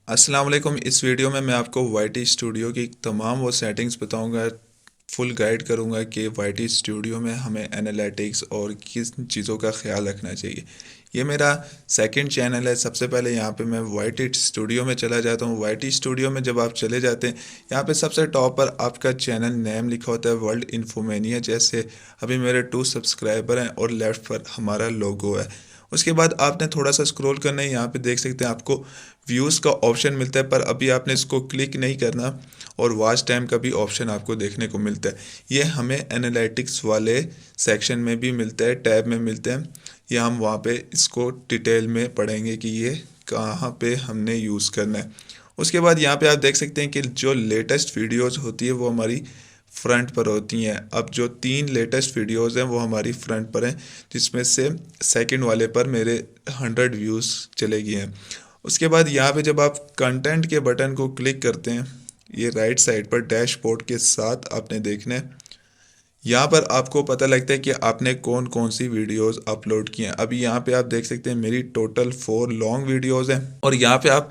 अस्सलाम वालेकुम। इस वीडियो में मैं आपको वाईटी स्टूडियो की तमाम वो सेटिंग्स बताऊंगा, फुल गाइड करूंगा कि वाईटी स्टूडियो में हमें एनालिटिक्स और किस चीज़ों का ख्याल रखना चाहिए। ये मेरा सेकंड चैनल है। सबसे पहले यहाँ पे मैं वाईटी स्टूडियो में चला जाता हूँ। वाईटी स्टूडियो में जब आप चले जाते हैं, यहाँ पे सबसे टॉप पर आपका चैनल नेम लिखा होता है वर्ल्ड इन्फोमेनिया। जैसे अभी मेरे 2 सब्सक्राइबर हैं और लेफ़्ट पर हमारा लोगो है। उसके बाद आपने थोड़ा सा स्क्रॉल करना है, यहाँ पे देख सकते हैं आपको व्यूज़ का ऑप्शन मिलता है, पर अभी आपने इसको क्लिक नहीं करना। और वॉच टाइम का भी ऑप्शन आपको देखने को मिलता है। ये हमें एनालिटिक्स वाले सेक्शन में भी मिलता है, टैब में मिलते हैं। ये हम वहाँ पे इसको डिटेल में पढ़ेंगे कि ये कहाँ पे हमने यूज़ करना है। उसके बाद यहाँ पे आप देख सकते हैं कि जो लेटेस्ट वीडियोज़ होती है वो हमारी फ्रंट पर होती हैं। अब जो 3 लेटेस्ट वीडियोज़ हैं वो हमारी फ्रंट पर हैं, जिसमें से सेकंड वाले पर मेरे 100 व्यूज़ चले गए हैं। उसके बाद यहाँ पे जब आप कंटेंट के बटन को क्लिक करते हैं, ये राइट साइड पर डैशबोर्ड के साथ आपने देखना है। यहाँ पर आपको पता लगता है कि आपने कौन कौन सी वीडियोस अपलोड की हैं। अभी यहाँ पे आप देख सकते हैं मेरी टोटल 4 लॉन्ग वीडियोस हैं। और यहाँ पे आप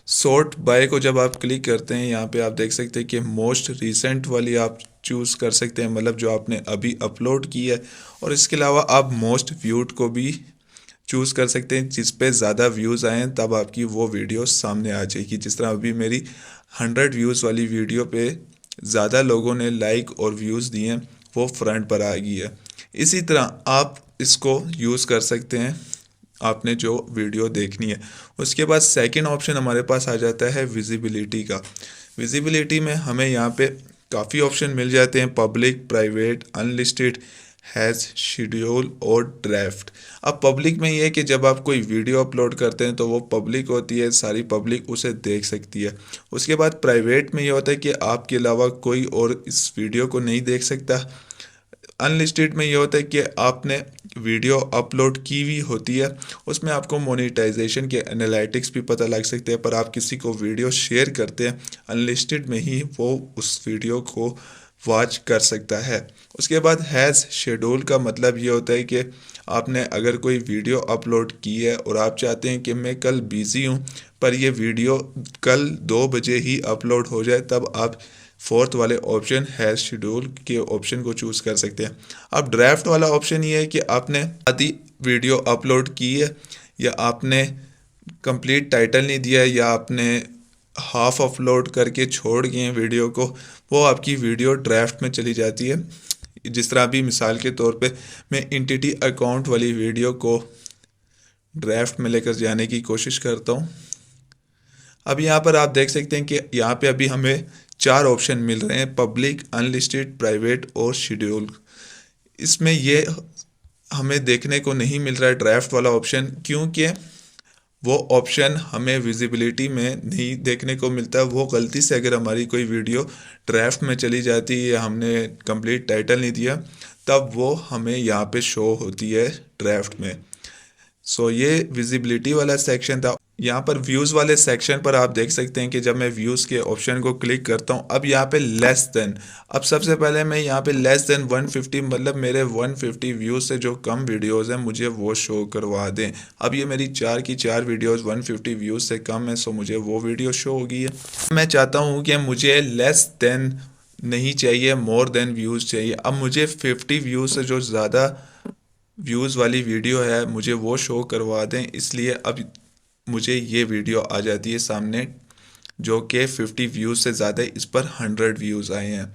शॉर्ट बाय को जब आप क्लिक करते हैं, यहाँ पे आप देख सकते हैं कि मोस्ट रिसेंट वाली आप चूज़ कर सकते हैं, मतलब जो आपने अभी अपलोड की है। और इसके अलावा आप मोस्ट व्यूड को भी चूज़ कर सकते हैं। जिस पे ज़्यादा व्यूज़ आए हैं तब आपकी वो वीडियो सामने आ जाएगी। जिस तरह अभी मेरी 100 व्यूज़ वाली वीडियो पे ज़्यादा लोगों ने लाइक और व्यूज़ दिए हैं, वो फ्रंट पर आ गई है। इसी तरह आप इसको यूज़ कर सकते हैं आपने जो वीडियो देखनी है। उसके बाद सेकंड ऑप्शन हमारे पास आ जाता है विजिबिलिटी का। विजिबिलिटी में हमें यहाँ पे काफ़ी ऑप्शन मिल जाते हैं, public, private, unlisted, has, schedule और ड्राफ्ट। अब पब्लिक में ये है कि जब आप कोई वीडियो अपलोड करते हैं तो वो पब्लिक होती है, सारी पब्लिक उसे देख सकती है। उसके बाद प्राइवेट में ये होता है कि आपके अलावा कोई और इस वीडियो को नहीं देख सकता। अनलिस्टेड में ये होता है कि आपने वीडियो अपलोड की हुई होती है, उसमें आपको मोनेटाइजेशन के एनालिटिक्स भी पता लग सकते हैं, पर आप किसी को वीडियो शेयर करते हैं अनलिस्टेड में ही वो उस वीडियो को वॉच कर सकता है। उसके बाद हैज़ शेड्यूल का मतलब ये होता है कि आपने अगर कोई वीडियो अपलोड की है और आप चाहते हैं कि मैं कल बिज़ी हूँ पर ये वीडियो कल 2 बजे ही अपलोड हो जाए, तब आप फोर्थ वाले ऑप्शन हैज़ शेड्यूल के ऑप्शन को चूज़ कर सकते हैं। अब ड्राफ्ट वाला ऑप्शन ये है कि आपने आधी वीडियो अपलोड की है, या आपने कंप्लीट टाइटल नहीं दिया है, या आपने हाफ अपलोड करके छोड़ गए हैं वीडियो को, वो आपकी वीडियो ड्राफ्ट में चली जाती है। जिस तरह अभी मिसाल के तौर पे मैं एंटिटी अकाउंट वाली वीडियो को ड्राफ्ट में लेकर जाने की कोशिश करता हूँ। अब यहाँ पर आप देख सकते हैं कि यहाँ पे अभी हमें 4 ऑप्शन मिल रहे हैं, पब्लिक, अनलिस्टेड, प्राइवेट और शेड्यूल। इसमें ये हमें देखने को नहीं मिल रहा है ड्राफ्ट वाला ऑप्शन, क्योंकि वो ऑप्शन हमें विजिबिलिटी में नहीं देखने को मिलता। वो गलती से अगर हमारी कोई वीडियो ड्राफ्ट में चली जाती है या हमने कंप्लीट टाइटल नहीं दिया, तब वो हमें यहाँ पे शो होती है ड्राफ्ट में। सो ये विजिबिलिटी वाला सेक्शन था। यहाँ पर व्यूज़ वाले सेक्शन पर आप देख सकते हैं कि जब मैं व्यूज़ के ऑप्शन को क्लिक करता हूँ, अब यहाँ पे लेस देन, अब सबसे पहले मैं यहाँ पे लेस देन 150, मतलब मेरे 150 व्यूज़ से जो कम वीडियोज़ हैं मुझे वो शो करवा दें। अब ये मेरी 4 की 4 वीडियोज़ 150 व्यूज़ से कम है, सो मुझे वो वीडियो शो होगी है। मैं चाहता हूँ कि मुझे लेस देन नहीं चाहिए, मोर देन व्यूज़ चाहिए। अब मुझे 50 व्यूज़ से जो ज़्यादा व्यूज़ वाली वीडियो है मुझे वो शो करवा दें, इसलिए अब मुझे ये वीडियो आ जाती है सामने जो कि 50 व्यूज़ से ज़्यादा, इस पर 100 व्यूज़ आए हैं।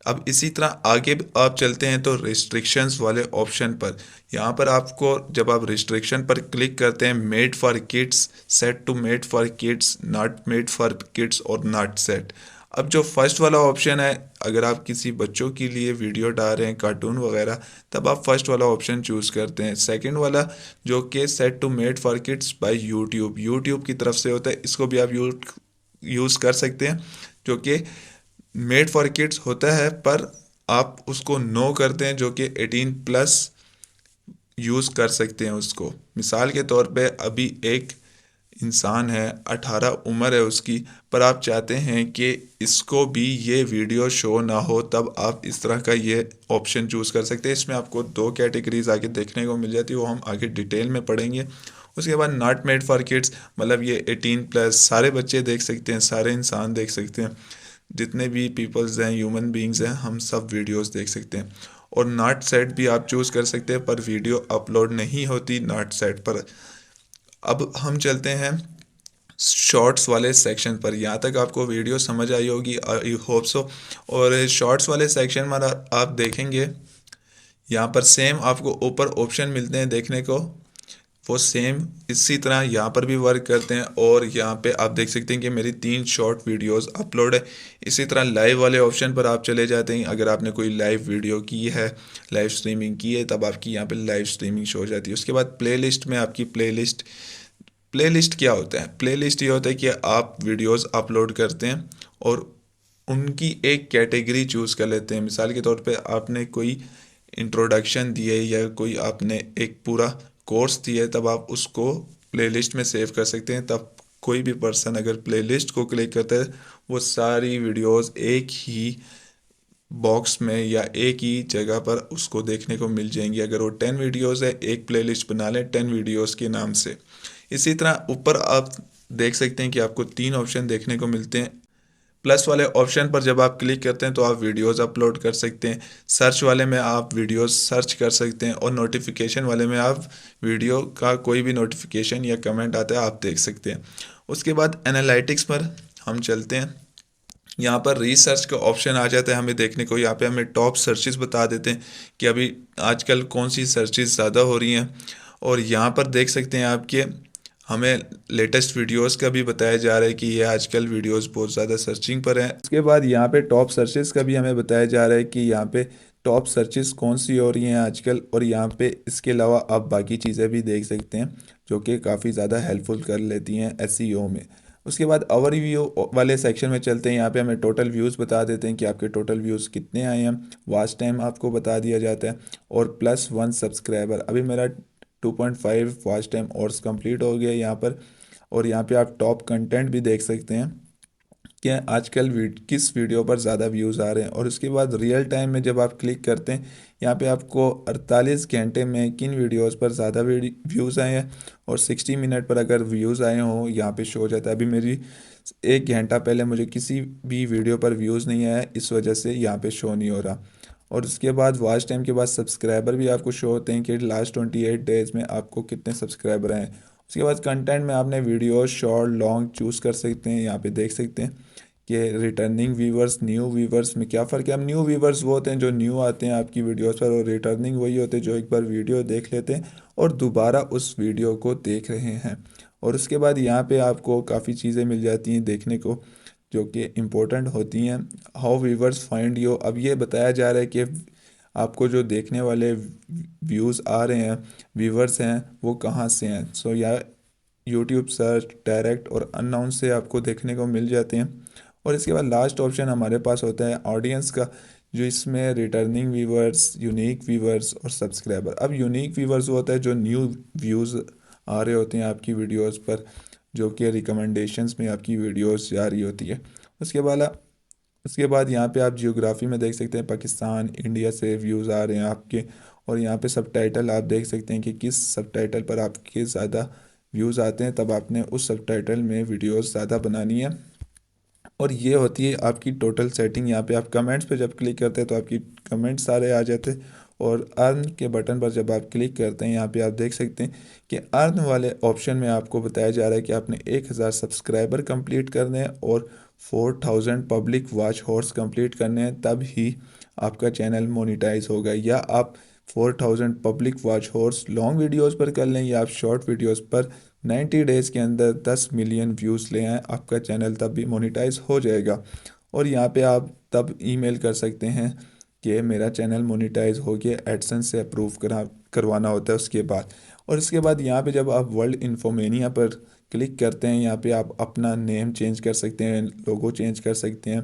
अब इसी तरह आगे आप चलते हैं तो रिस्ट्रिक्शंस वाले ऑप्शन पर, यहाँ पर आपको जब आप रिस्ट्रिक्शन पर क्लिक करते हैं, made for kids, set to made for kids, not made for kids और नॉट सेट। अब जो फर्स्ट वाला ऑप्शन है, अगर आप किसी बच्चों के लिए वीडियो डाल रहे हैं कार्टून वगैरह, तब आप फर्स्ट वाला ऑप्शन चूज़ करते हैं। सेकंड वाला जो कि set to made for kids by YouTube, YouTube की तरफ से होता है, इसको भी आप यूज़ कर सकते हैं। जो कि मेड फॉर किड्स होता है पर आप उसको नो करते हैं, जो कि 18 प्लस यूज़ कर सकते हैं उसको। मिसाल के तौर पे अभी एक इंसान है, 18 उम्र है उसकी, पर आप चाहते हैं कि इसको भी ये वीडियो शो ना हो, तब आप इस तरह का ये ऑप्शन चूज़ कर सकते हैं। इसमें आपको 2 कैटेगरीज आगे देखने को मिल जाती है, वो हम आगे डिटेल में पढ़ेंगे। उसके बाद नॉट मेड फॉर किड्स, मतलब ये 18+ सारे बच्चे देख सकते हैं, सारे इंसान देख सकते हैं, जितने भी पीपल्स हैं, ह्यूमन बींग्स हैं, हम सब वीडियोस देख सकते हैं। और नॉट सेट भी आप चूज़ कर सकते हैं, पर वीडियो अपलोड नहीं होती नॉट सेट पर। अब हम चलते हैं शॉर्ट्स वाले सेक्शन पर। यहाँ तक आपको वीडियो समझ आई होगी, आई होप सो। और शॉर्ट्स वाले सेक्शन में आप देखेंगे यहाँ पर सेम आपको ऊपर ऑप्शन मिलते हैं देखने को, वो सेम इसी तरह यहाँ पर भी वर्क करते हैं। और यहाँ पे आप देख सकते हैं कि मेरी 3 शॉर्ट वीडियोस अपलोड है। इसी तरह लाइव वाले ऑप्शन पर आप चले जाते हैं, अगर आपने कोई लाइव वीडियो की है, लाइव स्ट्रीमिंग की है, तब आपकी यहाँ पे लाइव स्ट्रीमिंग शो हो जाती है। उसके बाद प्लेलिस्ट में आपकी प्लेलिस्ट क्या होता है? प्लेलिस्ट ये होता है कि आप वीडियोस अपलोड करते हैं और उनकी एक कैटेगरी चूज़ कर लेते हैं। मिसाल के तौर पे आपने कोई इंट्रोडक्शन दी है या कोई आपने एक पूरा कोर्स दिया है, तब आप उसको प्लेलिस्ट में सेव कर सकते हैं। तब कोई भी पर्सन अगर प्लेलिस्ट को क्लिक करता है, वो सारी वीडियोस एक ही बॉक्स में या एक ही जगह पर उसको देखने को मिल जाएंगी। अगर वो 10 वीडियोस है, एक प्लेलिस्ट बना लें 10 वीडियोस के नाम से। इसी तरह ऊपर आप देख सकते हैं कि आपको 3 ऑप्शन देखने को मिलते हैं। प्लस वाले ऑप्शन पर जब आप क्लिक करते हैं तो आप वीडियोस अपलोड कर सकते हैं। सर्च वाले में आप वीडियोस सर्च कर सकते हैं, और नोटिफिकेशन वाले में आप वीडियो का कोई भी नोटिफिकेशन या कमेंट आता है आप देख सकते हैं। उसके बाद एनालिटिक्स पर हम चलते हैं। यहाँ पर रिसर्च का ऑप्शन आ जाता है हमें देखने को। यहाँ पे हमें टॉप सर्चेस बता देते हैं कि अभी आजकल कौन सी सर्चेस ज़्यादा हो रही हैं। और यहाँ पर देख सकते हैं आपके हमें लेटेस्ट वीडियोस का भी बताया जा रहा है कि ये आजकल वीडियोस बहुत ज़्यादा सर्चिंग पर हैं। उसके बाद यहाँ पे टॉप सर्चेस का भी हमें बताया जा रहा है कि यहाँ पे टॉप सर्चेस कौन सी हो रही हैं आजकल। और यहाँ पे इसके अलावा आप बाकी चीज़ें भी देख सकते हैं जो कि काफ़ी ज़्यादा हेल्पफुल कर लेती हैं एसईओ में। उसके बाद ओवरव्यू वाले सेक्शन में चलते हैं। यहाँ पे हमें टोटल व्यूज़ बता देते हैं कि आपके टोटल व्यूज़ कितने आए हैं। वॉच टाइम आपको बता दिया जाता है। और +1 सब्सक्राइबर, अभी मेरा 2.5 वॉच टाइम और कंप्लीट हो गया यहाँ पर। और यहाँ पे आप टॉप कंटेंट भी देख सकते हैं कि आजकल किस वीडियो पर ज़्यादा व्यूज़ आ रहे हैं। और उसके बाद रियल टाइम में जब आप क्लिक करते हैं, यहाँ पे आपको 48 घंटे में किन वीडियोस पर ज़्यादा व्यूज़ आए हैं और 60 मिनट पर अगर व्यूज़ आए हों यहाँ पे शो हो जाता है। अभी मेरी 1 घंटा पहले मुझे किसी भी वीडियो पर व्यूज़ नहीं आया, इस वजह से यहाँ पे शो नहीं हो रहा। और उसके बाद वॉच टाइम के बाद सब्सक्राइबर भी आपको शो होते हैं कि लास्ट 28 डेज़ में आपको कितने सब्सक्राइबर हैं। उसके बाद कंटेंट में आपने वीडियो शॉर्ट लॉन्ग चूज़ कर सकते हैं। यहाँ पे देख सकते हैं कि रिटर्निंग व्यूवर्स न्यू व्यूवर्स में क्या फ़र्क है। अब न्यू व्यूवर्स वो होते हैं जो न्यू आते हैं आपकी वीडियोस पर, और रिटर्निंग वही होते हैं जो एक बार वीडियो देख लेते हैं और दोबारा उस वीडियो को देख रहे हैं। और उसके बाद यहाँ पे आपको काफ़ी चीज़ें मिल जाती हैं देखने को जो कि इम्पोर्टेंट होती हैं। हाउ व्यूवर्स फाइंड यू, अब ये बताया जा रहा है कि आपको जो देखने वाले व्यूज़ आ रहे हैं, व्यूवर्स हैं, वो कहाँ से हैं। सो या यूट्यूब सर्च, डायरेक्ट और अननाउन से आपको देखने को मिल जाते हैं। और इसके बाद लास्ट ऑप्शन हमारे पास होता है ऑडियंस का, जो इसमें रिटर्निंग व्यूवर्स, यूनिक व्यूवर्स और सब्सक्राइबर। अब यूनिक व्यूवर्स वो होता है जो न्यू व्यूज़ आ रहे होते हैं आपकी वीडियोस पर, जो कि रिकमेंडेशंस में आपकी वीडियोस जा रही होती है। उसके बाद उसके बाद यहाँ पे आप जियोग्राफी में देख सकते हैं पाकिस्तान, इंडिया से व्यूज़ आ रहे हैं आपके। और यहाँ पे सबटाइटल आप देख सकते हैं कि किस सबटाइटल पर आपके ज़्यादा व्यूज़ आते हैं, तब आपने उस सबटाइटल में वीडियोस ज़्यादा बनानी है। और ये होती है आपकी टोटल सेटिंग। यहाँ पे आप कमेंट्स पे जब क्लिक करते हैं तो आपकी कमेंट्स सारे आ जाते हैं। और अर्न के बटन पर जब आप क्लिक करते हैं, यहाँ पे आप देख सकते हैं कि अर्न वाले ऑप्शन में आपको बताया जा रहा है कि आपने 1000 सब्सक्राइबर कंप्लीट करने हैं और 4000 पब्लिक वॉच हॉर्स कंप्लीट करने हैं, तब ही आपका चैनल मोनिटाइज होगा। या आप 4000 public watch horse long videos पर कर लें, या आप शॉर्ट वीडियोज़ पर 90 डेज़ के अंदर 10 मिलियन व्यूज़ ले आएँ, आपका चैनल तब भी मोनेटाइज हो जाएगा। और यहाँ पे आप तब ईमेल कर सकते हैं कि मेरा चैनल मोनेटाइज हो गया, एडसेंस से अप्रूव करवाना होता है उसके बाद। और इसके बाद यहाँ पे जब आप वर्ल्ड इन्फोमेनिया पर क्लिक करते हैं, यहाँ पे आप अपना नेम चेंज कर सकते हैं, लोगो चेंज कर सकते हैं,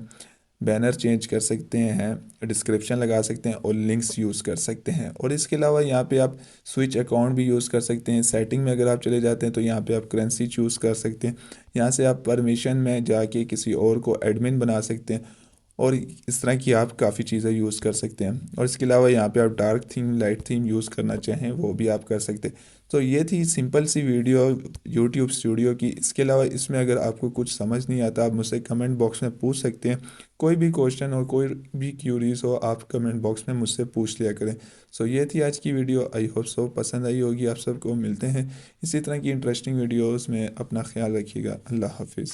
बैनर चेंज कर सकते हैं, डिस्क्रिप्शन लगा सकते हैं और लिंक्स यूज़ कर सकते हैं। और इसके अलावा यहाँ पे आप स्विच अकाउंट भी यूज़ कर सकते हैं। सेटिंग में अगर आप चले जाते हैं तो यहाँ पे आप करेंसी चूज़ कर सकते हैं। यहाँ से आप परमिशन में जाके किसी और को एडमिन बना सकते हैं। और इस तरह की आप काफ़ी चीज़ें यूज़ कर सकते हैं। और इसके अलावा यहाँ पे आप dark theme, light theme use करना चाहें वो भी आप कर सकते हैं। तो ये थी सिंपल सी वीडियो यूट्यूब स्टूडियो की। इसके अलावा इसमें अगर आपको कुछ समझ नहीं आता, आप मुझसे कमेंट बॉक्स में पूछ सकते हैं। कोई भी क्वेश्चन और कोई भी क्यूरीज हो, आप कमेंट बॉक्स में मुझसे पूछ लिया करें। सो ये थी आज की वीडियो। आई होप सो पसंद आई होगी आप सबको। मिलते हैं इसी तरह की इंटरेस्टिंग वीडियोस में। अपना ख्याल रखिएगा। अल्लाह हाफिज़।